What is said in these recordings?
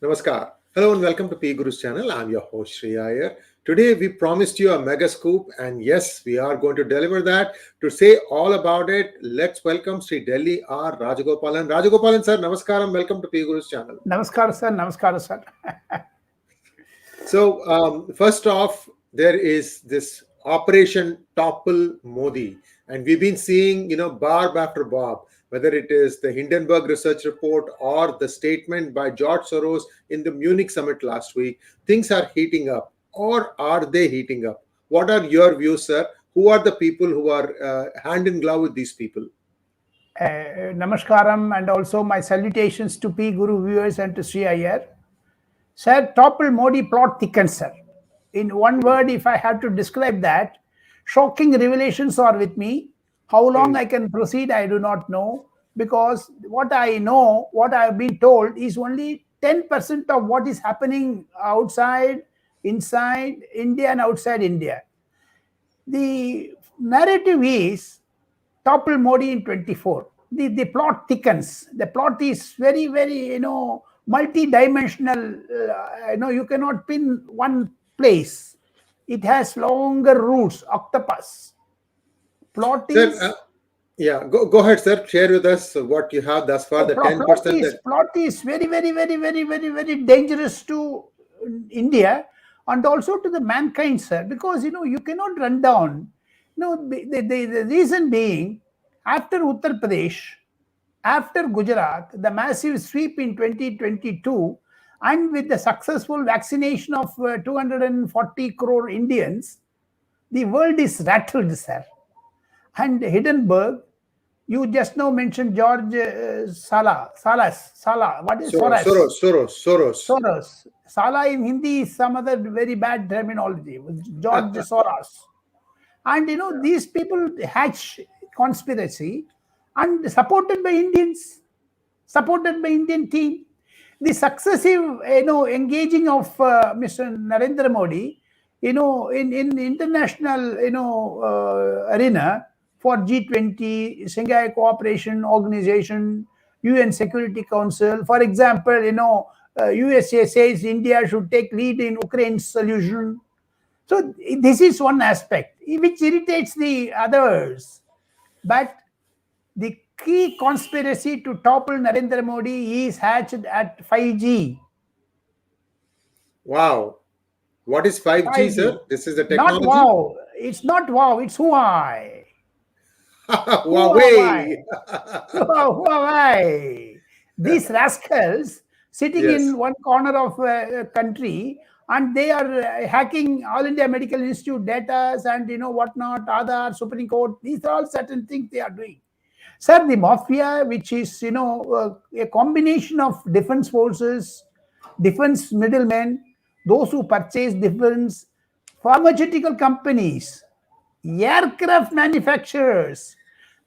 Namaskar. Hello and welcome to PGurus channel. I'm your host Sri Iyer. Today we promised you a mega scoop, and yes, we are going to deliver that. To say all about it, let's welcome Sri Delhi R Rajagopalan. Rajagopalan sir, namaskaram. Welcome to PGurus channel. Namaskar sir. Namaskar sir. So first off, there is this Operation Topple Modi, and we've been seeing barb after barb, whether it is the Hindenburg research report or the statement by George Soros in the Munich summit last week. Things are heating up, or are they heating up? What are your views, sir? Who are the people who are hand in glove with these people? Namaskaram, and also my salutations to PGuru viewers and to Sri Iyer. Sir, Topple Modi plot thickens, sir. In one word, if I have to describe that, shocking revelations are with me. How long I can proceed, I do not know, because what I know, what I have been told, is only 10% of what is happening outside, inside India and outside India. The narrative is Topple Modi in 24. The plot thickens. The plot is very, very, multi-dimensional. You cannot pin one place. It has longer roots, octopus. Plot is... Sir, go ahead, sir. Share with us what you have thus far. The 10%. Plot is very, very, very, very, very, very dangerous to India and also to the mankind, sir. Because, you cannot run down. The reason being, after Uttar Pradesh, after Gujarat, the massive sweep in 2022, and with the successful vaccination of 240 crore Indians, the world is rattled, sir. And Hindenburg, you just now mentioned George Salah. What is Soros. Salah in Hindi is some other very bad terminology. George Soros. And these people hatch conspiracy and supported by Indians, supported by Indian team. The successive, engaging of Mr. Narendra Modi, in international, arena for G20, Shanghai Cooperation Organization, UN Security Council. For example, USA says India should take lead in Ukraine's solution. So this is one aspect which irritates the others. But the key conspiracy to topple Narendra Modi is hatched at 5G. Wow. What is 5G, sir? This is the technology? Not wow. It's not wow. It's Huawei. Huawei. Huawei. These rascals sitting in one corner of a country, and they are hacking All India Medical Institute data and whatnot, Aadhaar, Supreme Court. These are all certain things they are doing. Sir, the mafia, which is a combination of defense forces, defense middlemen, those who purchase defense, pharmaceutical companies, aircraft manufacturers,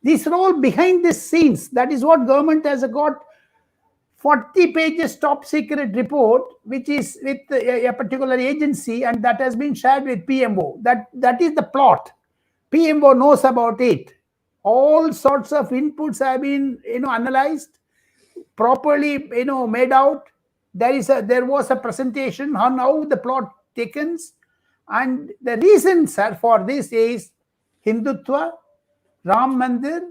this role behind the scenes. That is what government has got 40 pages top secret report, which is with a particular agency, and that has been shared with PMO. That is the plot. PMO knows about it. All sorts of inputs have been analyzed, properly made out. There was a presentation on how the plot thickens, and the reason, sir, for this is Hindutva, Ram Mandir,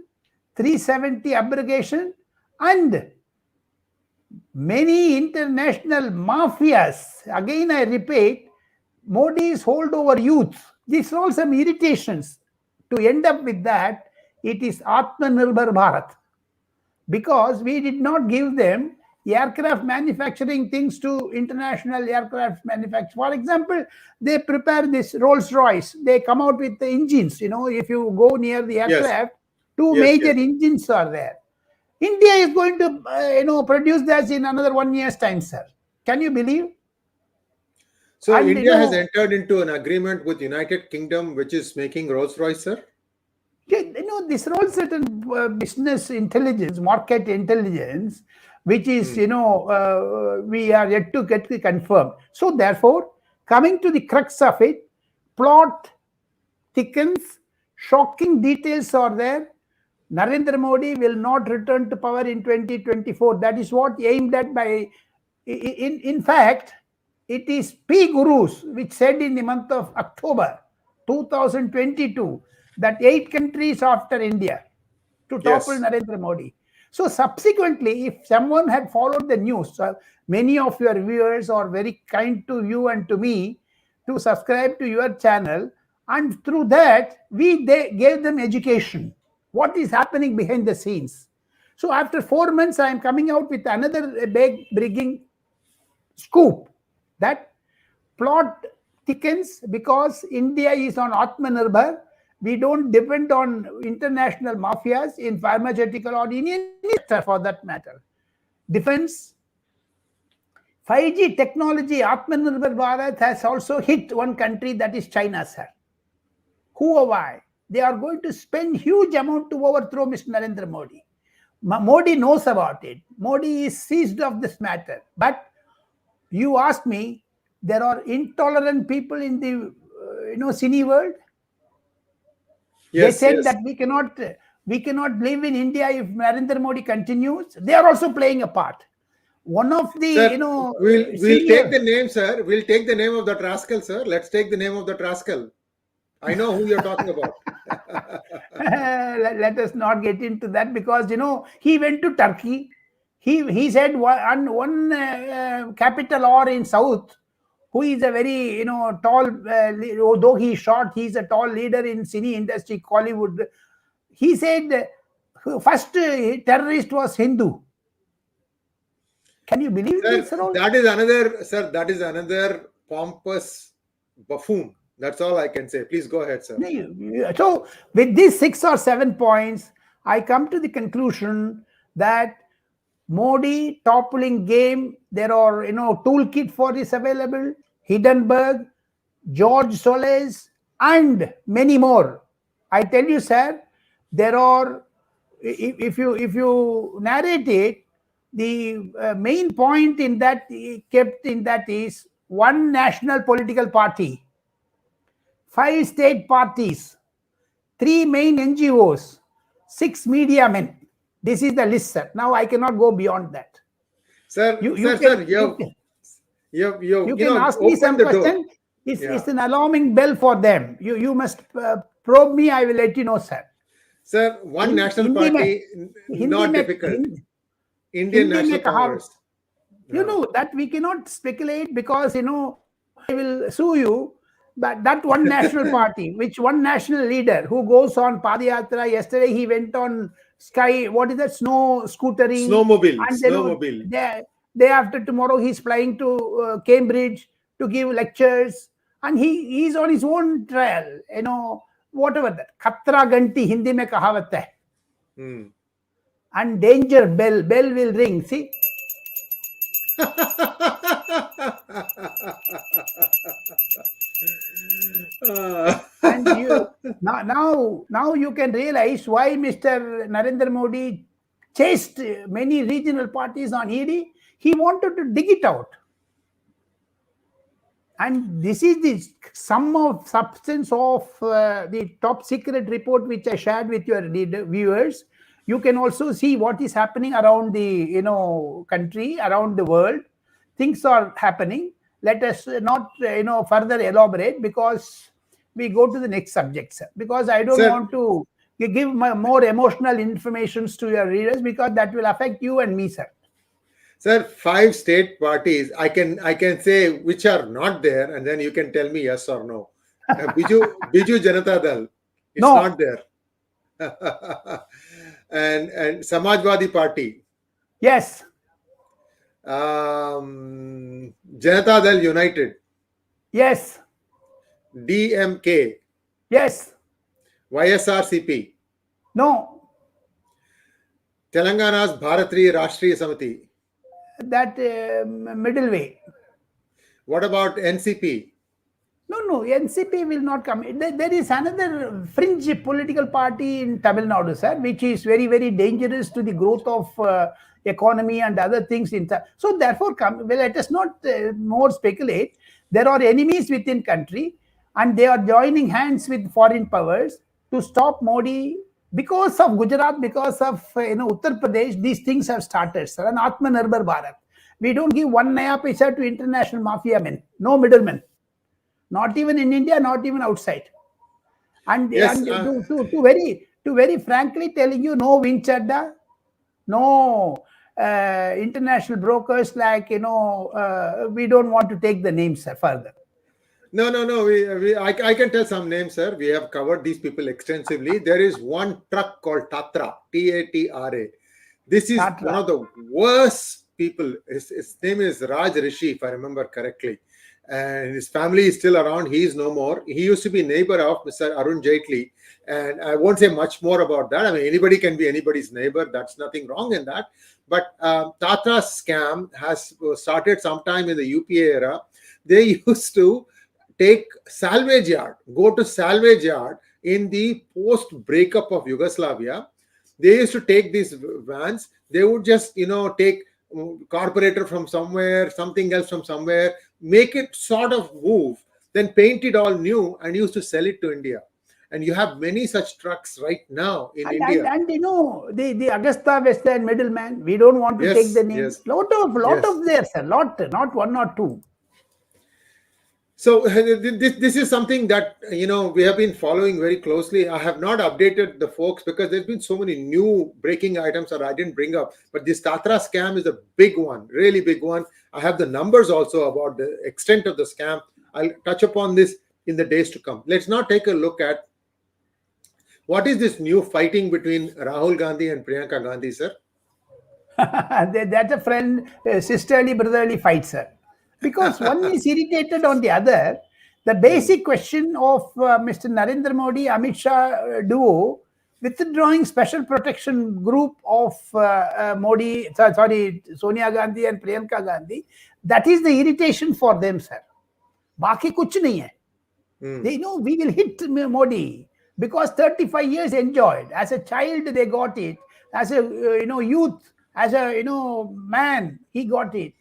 370 abrogation, and many international mafias. Again, I repeat, Modi's hold over youth. These are all some irritations. To end up with that, it is Atmanirbhar Bharat, because we did not give them aircraft manufacturing things to international aircraft manufacturers. For example, they prepare this Rolls-Royce. They come out with the engines. If you go near the aircraft, two major engines are there. India is going to, produce that in another 1 year's time, sir. Can you believe? So India has entered into an agreement with United Kingdom, which is making Rolls-Royce, sir? This are all certain business intelligence, market intelligence, which is, we are yet to get confirmed. So therefore, coming to the crux of it, plot thickens, shocking details are there. Narendra Modi will not return to power in 2024. That is what aimed at by In fact, it is PGurus which said in the month of October 2022 that 8 countries after India to topple Yes. Narendra Modi. So subsequently, if someone had followed the news, many of your viewers are very kind to you and to me to subscribe to your channel, and through that they gave them education. What is happening behind the scenes? So after 4 months, I am coming out with another big breaking scoop that plot thickens because India is on Atmanirbhar. We don't depend on international mafias in pharmaceutical or in any sector for that matter. Defense, 5G technology, Atmanirbhar Bharat has also hit one country, that is China, sir. Who or why? They are going to spend huge amount to overthrow Mr. Narendra Modi. Modi knows about it. Modi is seized of this matter. But you asked me, there are intolerant people in the cine world. Yes, they said yes. that we cannot live in India if Narendra Modi continues. They are also playing a part. One of the Sir, we'll take the name, sir. We'll take the name of that rascal, sir. Let's take the name of that rascal. I know who you're talking about. Let us not get into that because he went to Turkey. He said one capital or in south, who is a very tall, although he's short, he's a tall leader in cine industry, Hollywood. He said first terrorist was Hindu. Can you believe this? That is another pompous buffoon. That's all I can say. Please go ahead, sir. So with these 6 or 7 points, I come to the conclusion that Modi toppling game, there are toolkit for this available, Hindenburg, George Soles, and many more. I tell you, sir, there are, if you narrate it, the main point in that kept in that is one national political party, 5 state parties, 3 main NGOs, 6 media men. This is the list, sir. Now I cannot go beyond that. Sir, you can ask me some question. It's an alarming bell for them. You must probe me. I will let you know, sir. Sir, one national party, not difficult. Indian National Congress. You know that we cannot speculate because I will sue you. But that one national party, which one national leader who goes on Padayatra, yesterday he went on snow scootering. Snowmobile. And Snowmobile. Day after tomorrow he's flying to Cambridge to give lectures. And he's on his own trial, whatever that. Khatra ganti Hindi mein kahavat hai. And danger bell will ring. See? And now you can realize why Mr. Narendra Modi chased many regional parties on ED. He wanted to dig it out. And this is the substance of the top secret report which I shared with your viewers. You can also see what is happening around the country, around the world. Things are happening. Let us not further elaborate because we go to the next subject, sir. Because I don't want to give more emotional informations to your readers because that will affect you and me, sir. Sir, 5 state parties. I can say which are not there, and then you can tell me yes or no. Biju Janata Dal. It's not there. and Samajwadi Party. Yes. Janata Dal United. Yes. DMK. Yes. YSRCP. No. Telangana's Bharatiya Rashtriya Samiti. That middle way. What about NCP? No, NCP will not come. There is another fringe political party in Tamil Nadu, sir, which is very, very dangerous to the growth of economy and other things. So therefore, let us not more speculate. There are enemies within country and they are joining hands with foreign powers to stop Modi. Because of Gujarat, because of Uttar Pradesh, these things have started, sir, an Atmanirbhar Bharat. We don't give 1 naya paisa to international mafia men. No middlemen. Not even in India, not even outside. And, Yes, to very frankly telling you, no Vinchadda, no international brokers like, we don't want to take the names further. no. I can tell some names, sir. We have covered these people extensively. There is one truck called Tatra, Tatra. This is Tatra. one of the worst people. His name is Raj Rishi, if I remember correctly. And his family is still around. He is no more. He used to be neighbor of Mr. 𝙤𝙧𝙤𝙬. And I won't say much more about that. I mean, anybody can be anybody's neighbor. That's nothing wrong in that. But Tata scam has started sometime in the UPA era. They used to take salvage yard, go to salvage yard in the post breakup of Yugoslavia. They used to take these vans. They would just, take carburetor from somewhere, something else from somewhere, make it sort of move, then paint it all new and used to sell it to India. And you have many such trucks right now in India. And the Augusta Western middleman, we don't want to take the names. Yes. Lot of there, sir. Not one or two. So this is something that we have been following very closely. I have not updated the folks because there's been so many new breaking items that I didn't bring up. But this Tatra scam is a big one, really big one. I have the numbers also about the extent of the scam. I'll touch upon this in the days to come. Let's now take a look at what is this new fighting between Rahul Gandhi and Priyanka Gandhi, sir? That's a sisterly, brotherly fight, sir. Because one is irritated on the other. The basic question of Mr. Narendra Modi, Amit Shah duo, withdrawing special protection group of Sonia Gandhi and Priyanka Gandhi, that is the irritation for them, sir. Baki kuch nahi hai. They know we will hit Modi because 35 years enjoyed. As a child, they got it. As a youth, as a man, he got it.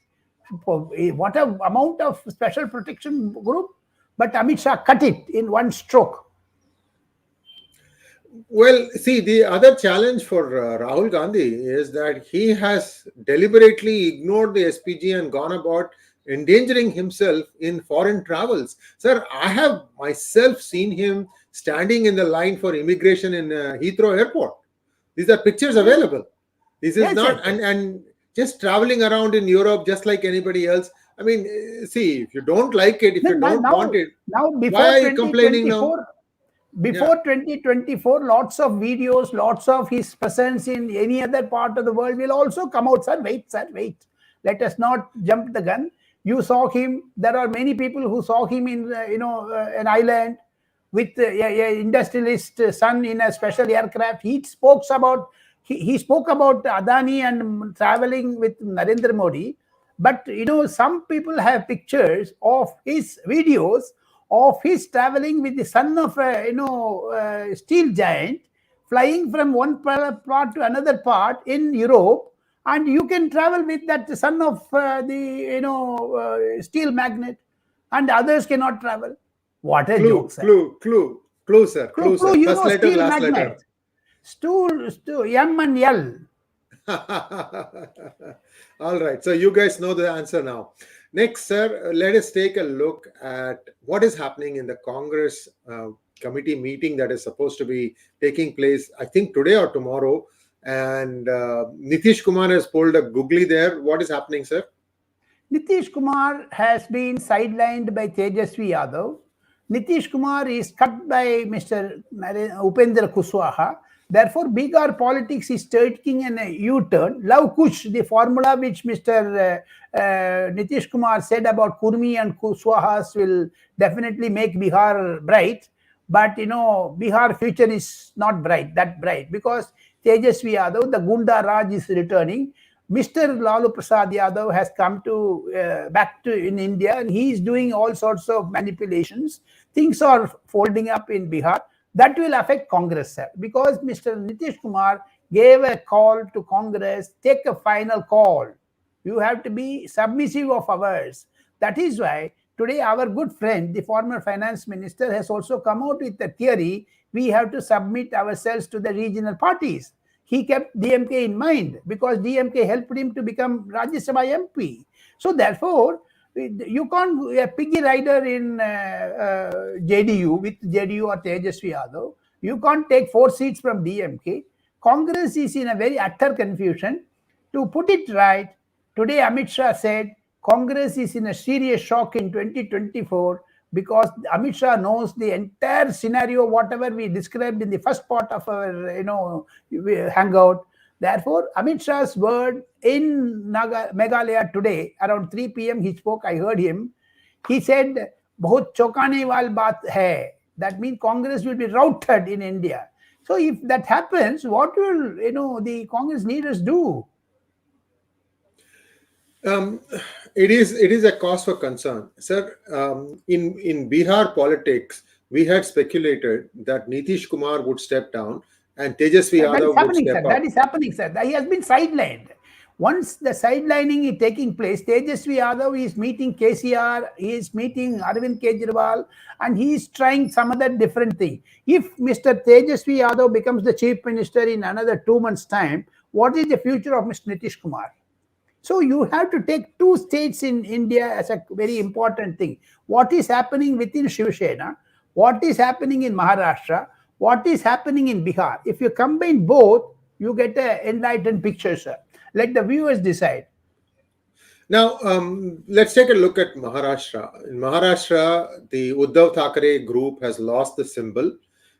What a amount of special protection group, but Amit Shah cut it in one stroke. Well, see, the other challenge for Rahul Gandhi is that he has deliberately ignored the SPG and gone about endangering himself in foreign travels. Sir, I have myself seen him standing in the line for immigration in Heathrow Airport. These are pictures available. This is and just traveling around in Europe just like anybody else. I mean, see, if you don't like it, if you don't want it, why are you complaining now? Before 2024, lots of videos, lots of his presence in any other part of the world will also come out. Sir, wait. Let us not jump the gun. You saw him. There are many people who saw him in, an island with an industrialist son in a special aircraft. He spoke about Adani and traveling with Narendra Modi. But, some people have pictures of his videos of his traveling with the son of a steel giant, flying from one part to another part in Europe. And you can travel with that son of the steel magnate, and others cannot travel. What a joke, sir. Clue, sir. First letter, last letter. Stool, M and L. All right. So you guys know the answer now. Next, sir, let us take a look at what is happening in the Congress committee meeting that is supposed to be taking place, I think, today or tomorrow. And Nitish Kumar has pulled a googly there. What is happening, sir? Nitish Kumar has been sidelined by 𝙤𝙧𝙤𝙀 Yadav. Nitish Kumar is cut by Mr. 𝗤𝙂𝘂𝘀𝑆 𝗂𝑠𝑤𝑎ha. Therefore, Bihar Politics is taking a U-turn. 𝙒𝙧𝙤𝙬, the formula which Mr. Nitish Kumar said about Kurmi and Kuswahas will definitely make Bihar bright. But, Bihar future is not that bright, because 𝙤𝙧𝙤𝙀 Yadav, the Gunda Raj is returning. Mr. Lalu Prasad Yadav has come back to in India, and he is doing all sorts of manipulations. Things are folding up in Bihar. That will affect Congress, sir, because Mr. Nitish Kumar gave a call to Congress, take a final call. You have to be submissive of ours. That is why today our good friend, the former finance minister, has also come out with the theory we have to submit ourselves to the regional parties. he kept DMK in mind because DMK helped him to become Rajya Sabha MP. So therefore, you can't a piggy rider in JDU with JDU or Tejasvi Yadav. You can't take 4 seats from DMK. Congress is in a very utter confusion. To put it right, today Amit Shah said Congress is in a serious shock in 2024 because Amit Shah knows the entire scenario, whatever we described in the first part of our hangout. Therefore, Amit Shah's word in Meghalaya today around 3 p.m. he spoke. I heard him. He said, "बहुत चौंकाने वाली बात है." That means Congress will be routed in India. So if that happens, what will the Congress leaders do? It is a cause for concern, sir. In Bihar politics, we had speculated that Nitish Kumar would step down and Tejasvi Yadav would step up. That is happening, sir. He has been sidelined. Once the sidelining is taking place, Tejasvi Yadav is meeting KCR, he is meeting Arvind Kejriwal, and he is trying some other different thing. If Mr. Tejasvi Yadav becomes the chief minister in another 2 months' time, what is the future of Mr. Nitish Kumar? So you have to take 2 states in India as a very important thing. What is happening within Shiv Sena, what is happening in Maharashtra, what is happening in Bihar. If you combine both, you get an enlightened picture, sir. Let the viewers decide. Now, let's take a look at Maharashtra. In Maharashtra, the Uddhav Thackeray group has lost the symbol.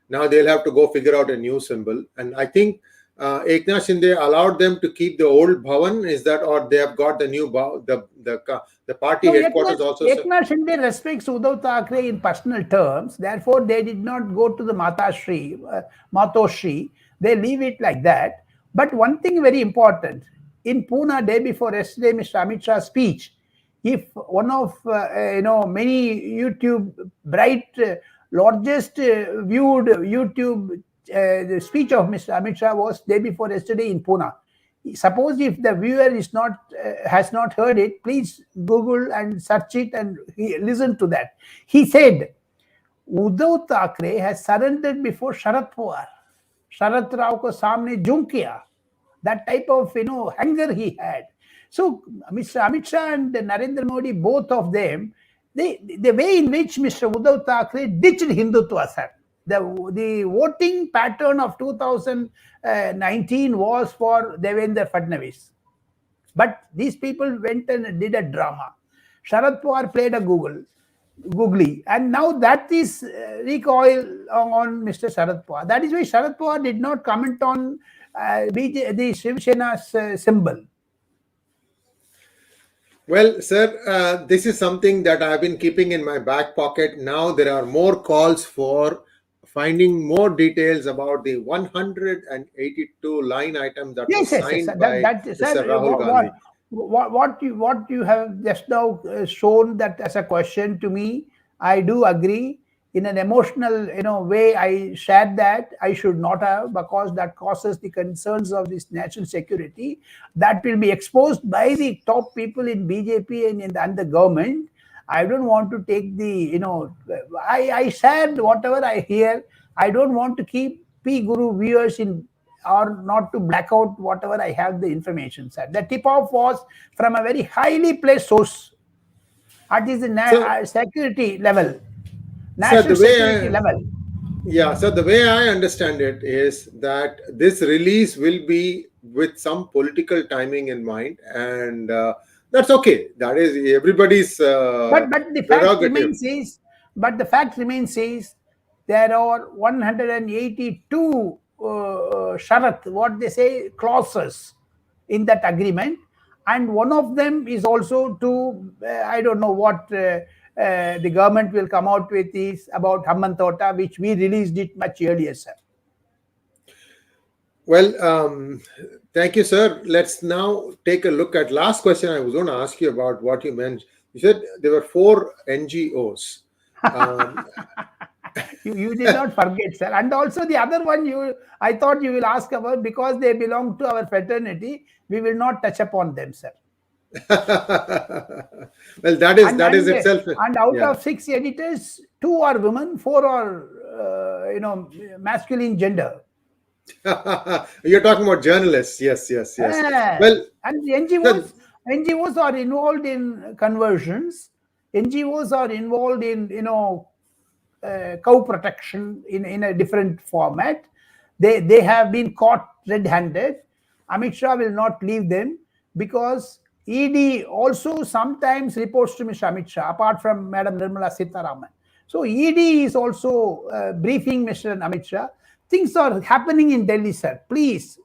Now they'll have to go figure out a new symbol. And I think Eknath Shinde allowed them to keep the old Bhavan. Is that, or they have got the new the party headquarters also? Eknath Shinde respects Uddhav Thackeray in personal terms. Therefore, they did not go to the Matoshri. They leave it like that. But one thing very important. In Pune, day before yesterday, Mr. Amit Shah's speech, if one of many YouTube largest viewed YouTube the speech of Mr. Amit Shah was day before yesterday in Pune. Suppose if the viewer is not has not heard it, please Google and search it and listen to that. He said, Uddhav Thackeray has surrendered before Sharad Pawar. Sharad Rao ko samne jung kiya. That type of anger he had. So Mr. Amit Shah and Narendra Modi, both of them, the way in which Mr. Uddhav Thackeray ditched Hindutva, sir. The voting pattern of 2019 was for Devendra Fadnavis. But these people went and did a drama. Sharad Pawar played a googly, and now that is recoil on Mr. Sharad Pawar. That is why Sharad Pawar did not comment on the Shiv Sena's symbol. Well, sir, this is something that I've been keeping in my back pocket. Now there are more calls for finding more details about the 182 line items that were signed by Mr. Rahul Gandhi. What you have just now shown that as a question to me, I do agree. In an emotional way, I shared that I should not have, because that causes the concerns of this national security that will be exposed by the top people in BJP and the government. I don't want to take the, I shared whatever I hear. I don't want to keep P-Guru viewers in, or not to black out whatever I have the information, sir. The tip-off was from a very highly placed source. At is the security level. National security level. Yeah, so the way I understand it is that this release will be with some political timing in mind, and that's okay. That is everybody's but the fact remains is there are 182 sharat, what they say, clauses in that agreement, and one of them is also to I don't know what the government will come out with is about Hammantota, which we released it much earlier, sir. Well, thank you, sir. Let's now take a look at last question. I was going to ask you about what you mentioned. You said there were 4 NGOs. You did not forget, sir. And also the other one I thought you will ask about, because they belong to our fraternity, we will not touch upon them, sir. Well, that is itself. And out of 6 editors, 2 are women, 4 are masculine gender. You're talking about journalists. Yes, yes, yes. Well, And the then, NGOs are involved in conversions. NGOs are involved in, cow protection in a different format. They have been caught red-handed. Amit Shah will not leave them because ED also sometimes reports to Mr. Amit Shah, apart from Madam Nirmala Sitharaman. So ED is also briefing Mr. Amit Shah. Things are happening in Delhi, sir. Please,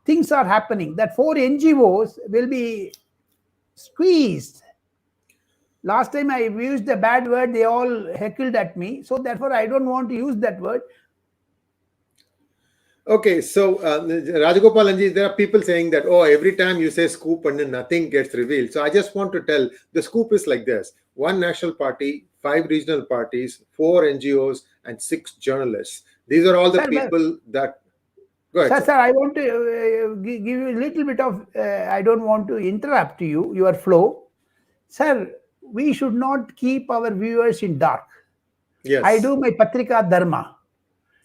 things are happening. That 4 NGOs will be squeezed. Last time I used a bad word, they all heckled at me. So therefore, I don't want to use that word. okay, so Rajagopalan, there are people saying that, oh, every time you say scoop and then nothing gets revealed. So I just want to tell, the scoop is like this: 1 national party, 5 regional parties, 4 NGOs, and 6 journalists. These are all the people that... Go ahead, sir, I want to give you a little bit of... I don't want to interrupt your flow. Sir, we should not keep our viewers in dark. Yes. I do my Patrika Dharma.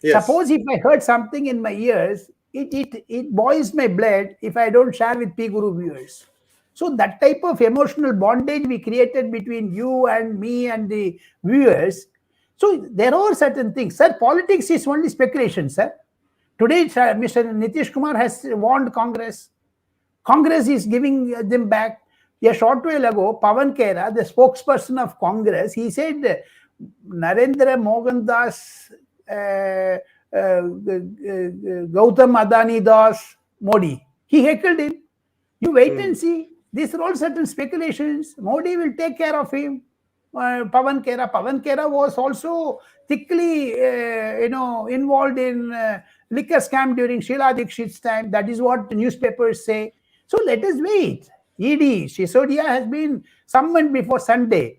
Yes. Suppose if I heard something in my ears, it boils my blood if I don't share with PGuru viewers. So that type of emotional bondage we created between you and me and the viewers. So there are certain things. Sir, politics is only speculation, sir. Today, Mr. Nitish Kumar has warned Congress. Congress is giving them back. A short while ago, Pawan Khera, the spokesperson of Congress, he said, Narendra Mohandas, 𝗤𝙬𝘗𝘀 Adani Das, Modi. He heckled him. You wait and see. These are all certain speculations. Modi will take care of him. Pawan Khera was also thickly, involved in liquor scam during Sheila Dikshit's time. That is what the newspapers say. So let us wait. ED Sisodia has been summoned before Sunday.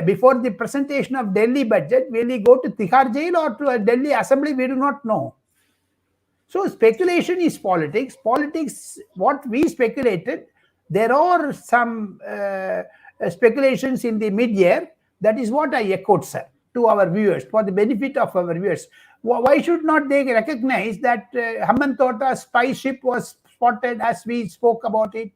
Before the presentation of Delhi budget, will he go to Tihar jail or to a Delhi assembly? We do not know. So speculation is politics. Politics, what we speculated, there are some speculations in the mid-year. That is what I echoed, sir, to our viewers, for the benefit of our viewers. Why should not they recognize that Hambantota spy ship was spotted as we spoke about it?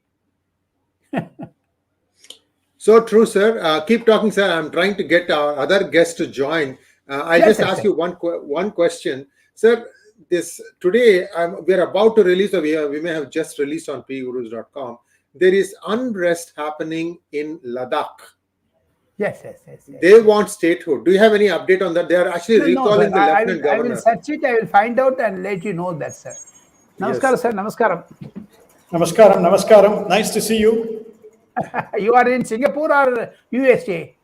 So true, sir. Keep talking, sir. I'm trying to get our other guests to join. I'll just ask you one question. Sir, today we're about to release, or we may have just released on PGurus.com. There is unrest happening in Ladakh. Yes. They want statehood. Do you have any update on that? They are actually recalling the Lieutenant Governor. I will search it. I will find out and let you know that, sir. Namaskaram, yes. Sir. Namaskaram. Namaskaram. Nice to see you. You are in Singapore or USA?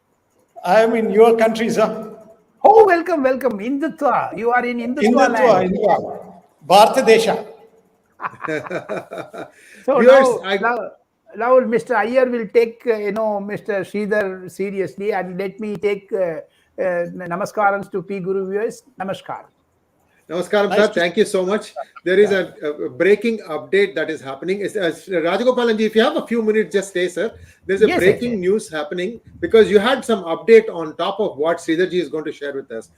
I am in your country, sir. Oh, welcome. Hindutva. You are in Hindutva land. Bharata Desha. So now Mr. Iyer will take, Mr. Sridhar seriously, and let me take namaskarams to PGuru viewers. Namaskar. Namaskaram, sir. Thank you so much. There is a breaking update that is happening. Rajagopalan, if you have a few minutes, just stay, sir. There's a breaking news happening because you had some update on top of what Sridharji is going to share with us.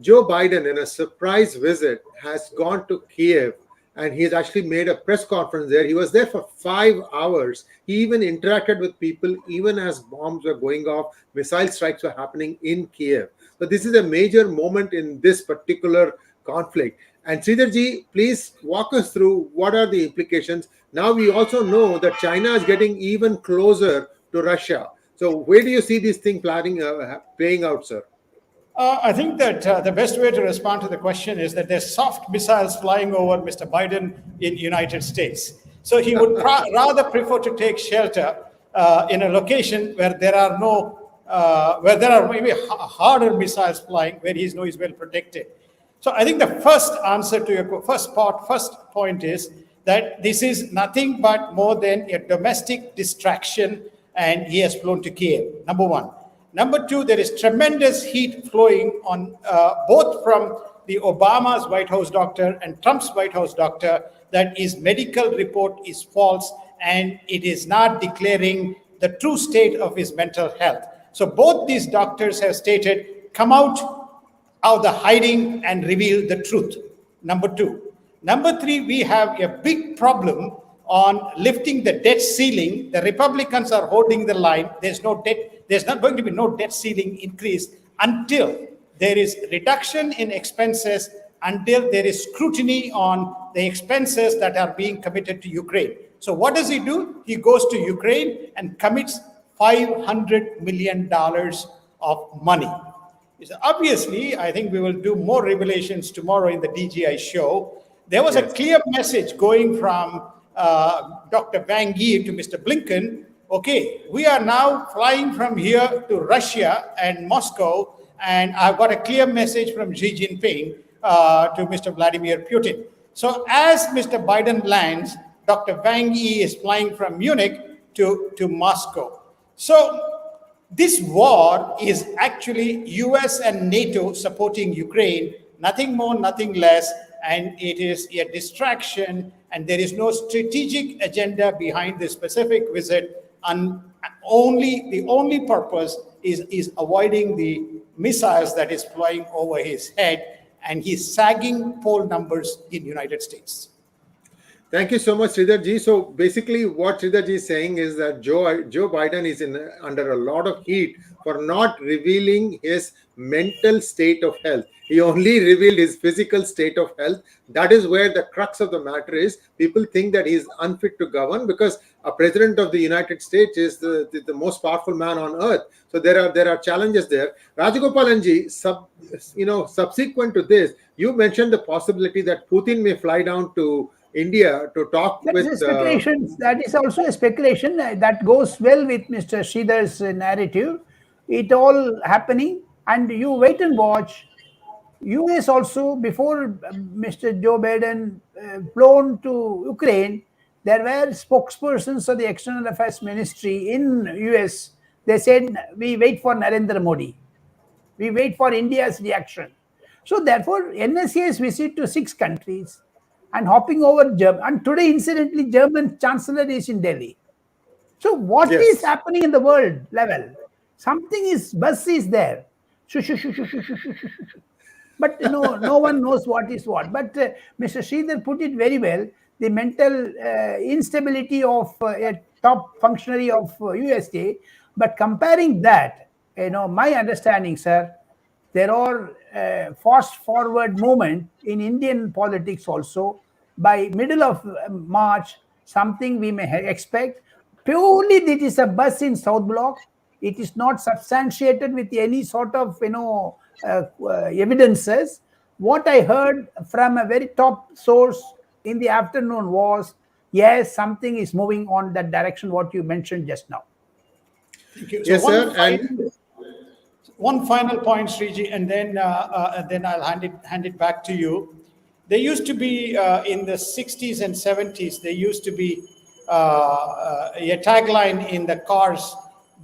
Joe Biden, in a surprise visit, has gone to Kiev, and he's actually made a press conference there. He was there for 5 hours. He even interacted with people, even as bombs were going off, missile strikes were happening in Kiev. So this is a major moment in this particular conflict. And Sridharji, please walk us through what are the implications. Now we also know that China is getting even closer to Russia. So where do you see this thing playing out, sir? I think that the best way to respond to the question is that there's soft missiles flying over Mr. Biden in the United States. So he would rather prefer to take shelter in a location where there are where there are maybe harder missiles flying, where he knows he's well protected. So I think the first answer to your first point is that this is nothing but more than a domestic distraction, and he has flown to Kiev, number one. Number two, there is tremendous heat flowing on both from the Obama's White House doctor and Trump's White House doctor that his medical report is false and it is not declaring the true state of his mental health. So both these doctors have stated, come out of the hiding and reveal the truth. Number two. Number three, we have a big problem on lifting the debt ceiling. The Republicans are holding the line. There's no debt. There's not going to be no debt ceiling increase until there is reduction in expenses, until there is scrutiny on the expenses that are being committed to Ukraine. So what does he do? He goes to Ukraine and commits $500 million of money. So obviously, I think we will do more revelations tomorrow in the DGI show. There was a clear message going from Dr. Wang Yi to Mr. Blinken. Okay, we are now flying from here to Russia and Moscow, and I've got a clear message from Xi Jinping to Mr. Vladimir Putin. So as Mr. Biden lands, Dr. Wang Yi is flying from Munich to Moscow. So this war is actually US and NATO supporting Ukraine, nothing more, nothing less, and it is a distraction, and there is no strategic agenda behind this specific visit, and the only purpose is avoiding the missiles that is flying over his head, and he's sagging poll numbers in United States. Thank you so much, Sridhar ji. So basically what Sridhar ji is saying is that Joe Biden is under a lot of heat for not revealing his mental state of health. He only revealed his physical state of health. That is where the crux of the matter is. People think that he is unfit to govern because a president of the United States is the most powerful man on earth. So there are challenges there. Rajagopalan ji, subsequent to this, you mentioned the possibility that Putin may fly down to India to talk that with... Is that is also a speculation that goes well with Mr. Sridhar's narrative. It all happening, and you wait and watch. US also, before Mr. Joe Biden flown to Ukraine, there were spokespersons of the External Affairs Ministry in US. They said, we wait for Narendra Modi. We wait for India's reaction. So therefore, NSA's visit to 6 countries and hopping over Germany. And today, incidentally, German Chancellor is in Delhi. So what is happening in the world level? Buzz is there. But no one knows what is what. But Mr. Sridhar put it very well. The mental instability of a top functionary of USA. But comparing that, my understanding, sir, there are fast-forward movement in Indian politics also. By middle of March, something we may expect. Purely it is a buzz in South Block. It is not substantiated with any sort of, evidences. What I heard from a very top source in the afternoon was, yes, something is moving on that direction, what you mentioned just now. Thank you. Yes, so sir. One final point, Sriji, and then I'll hand it back to you. There used to be, in the 60s and 70s, there used to be a tagline in the cars,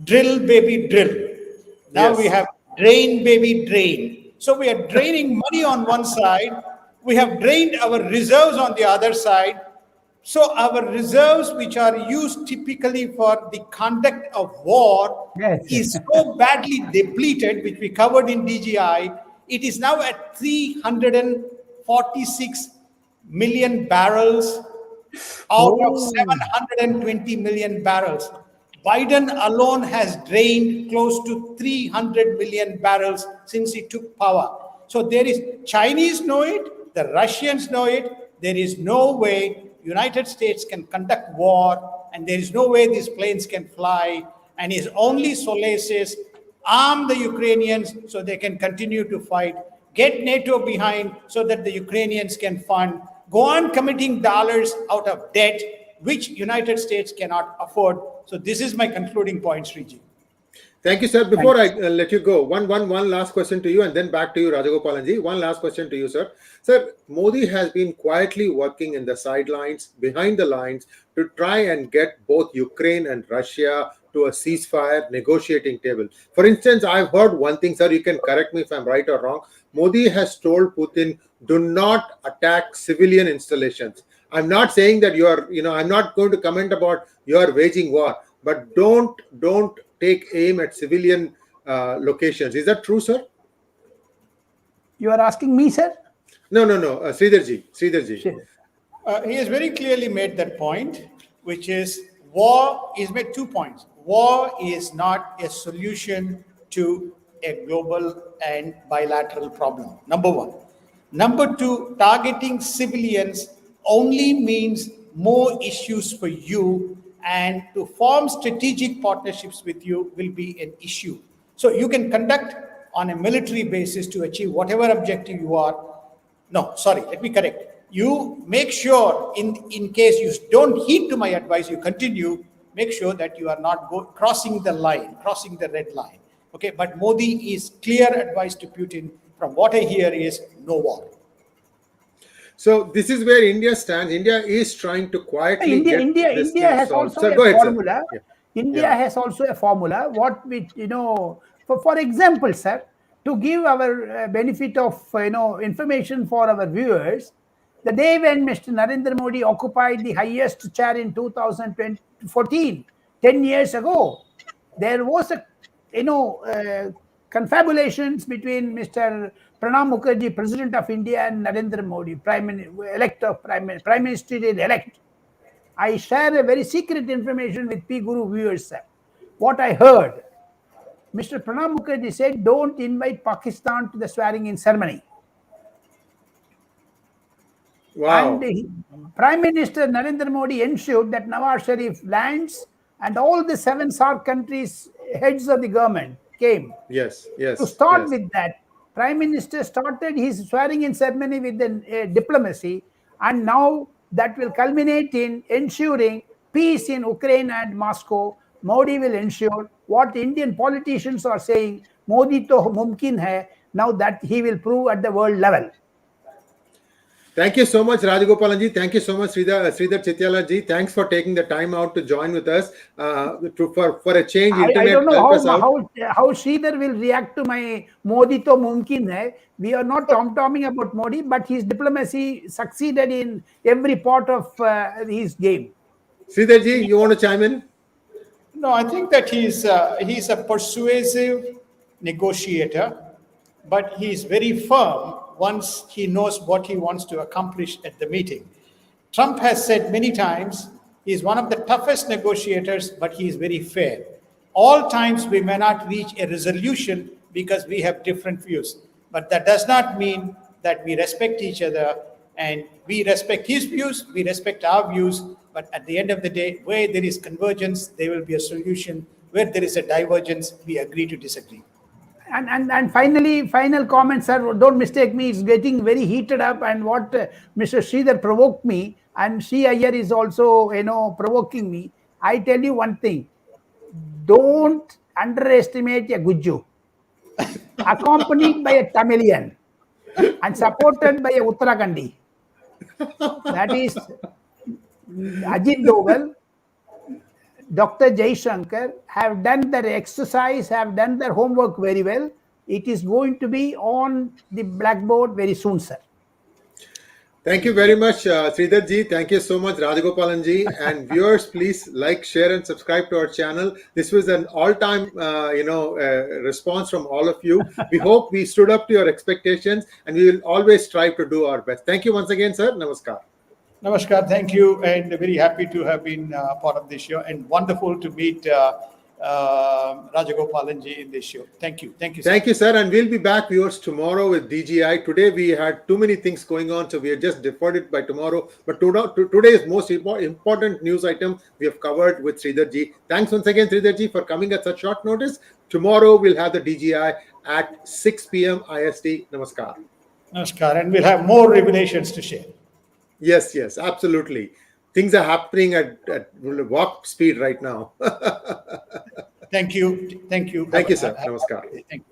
drill, baby, drill. Now we have drain, baby, drain. So we are draining money on one side. We have drained our reserves on the other side. So our reserves, which are used typically for the conduct of war, is so badly depleted, which we covered in DGI. It is now at 346 million barrels out of 720 million barrels. Biden alone has drained close to 300 million barrels since he took power. So Chinese know it, the Russians know it. There is no way United States can conduct war, and there is no way these planes can fly, and his only solace is arm the Ukrainians so they can continue to fight, get NATO behind so that the Ukrainians can fund, go on committing dollars out of debt, which United States cannot afford. So this is my concluding point, Sriji. Thank you, sir. Before I let you go, one last question to you, and then back to you, Rajagopalanji. One last question to you, sir. Sir, Modi has been quietly working in the sidelines, behind the lines, to try and get both Ukraine and Russia to a ceasefire negotiating table. For instance, I've heard one thing, sir, you can correct me if I'm right or wrong. Modi has told Putin, do not attack civilian installations. I'm not saying that I'm not going to comment about your waging war, but don't take aim at civilian locations. Is that true, sir? You are asking me, sir? No. Sridharji. He has very clearly made that point, which is war. He's made 2 points. War is not a solution to a global and bilateral problem. Number one. Number two, targeting civilians only means more issues for you, and to form strategic partnerships with you will be an issue. So you can conduct on a military basis to achieve whatever objective you are. No, sorry, let me correct. You make sure, in case you don't heed to my advice, you continue, make sure that you are not crossing the line, crossing the red line. Okay, but Modi is clear advice to Putin, from what I hear, is no war. So this is where India stands. India is trying to quietly India has also a formula. Yeah. India has also a formula. What we, for example, sir, to give our benefit of information for our viewers, the day when Mr. Narendra Modi occupied the highest chair in 2014, 10 years ago, there was a confabulations between Mr. Pranab Mukherjee, President of India, and Narendra Modi, Prime Minister-elect. I share a very secret information with PGurus viewers, sir. What I heard, Mr. Pranab Mukherjee said, don't invite Pakistan to the swearing-in ceremony. Wow. And Prime Minister Narendra Modi ensured that Nawaz Sharif lands, and all the 7 SAARC countries, heads of the government, came. Yes. To start with that, Prime Minister started his swearing-in ceremony with diplomacy, and now that will culminate in ensuring peace in Ukraine and Moscow. Modi will ensure what Indian politicians are saying, Modi to mumkin hai, now that he will prove at the world level. Thank you so much, Rajagopalan ji. Thank you so much, Sridhar Chittiala ji. Thanks for taking the time out to join with us for a change. I don't know how Sridhar will react to my Modi to mumkin hai. We are not tom-tomming about Modi, but his diplomacy succeeded in every part of his game. Sridhar ji, you want to chime in? No, I think that he's a persuasive negotiator, but he's very firm once he knows what he wants to accomplish at the meeting. Trump has said many times he's one of the toughest negotiators, but he is very fair. All times we may not reach a resolution because we have different views, but that does not mean that we respect each other, and we respect his views, we respect our views, but at the end of the day, where there is convergence, there will be a solution. Where there is a divergence, we agree to disagree. And finally, final comment, sir, don't mistake me, it's getting very heated up, and what Mr. Sridhar provoked me, and Sri Iyer is also, provoking me. I tell you one thing, don't underestimate a Gujju, accompanied by a Tamilian and supported by a Uttarakhandi. That is Ajit Doval, Dr. Jaishankar have done their exercise, have done their homework very well. It is going to be on the blackboard very soon, sir. Thank you very much, Sridhar ji. Thank you so much, Rajagopalan ji. And viewers, please like, share, and subscribe to our channel. This was an all-time, response from all of you. We hope we stood up to your expectations, and we will always strive to do our best. Thank you once again, sir. Namaskar. Namaskar, thank you, and very happy to have been part of this show, and wonderful to meet Rajagopalan ji in this show. Thank you. Thank you, sir. Thank you, sir. And we'll be back, viewers, tomorrow with DGI. Today we had too many things going on, so we have just deferred it by tomorrow. But today's most important news item we have covered with Sridhar ji. Thanks once again, Sridhar ji, for coming at such short notice. Tomorrow we'll have the DGI at 6 p.m. IST. Namaskar. Namaskar, and we'll have more revelations to share. Yes, absolutely. Things are happening at warp speed right now. Thank you. Thank you, sir. Namaskar. Thank you.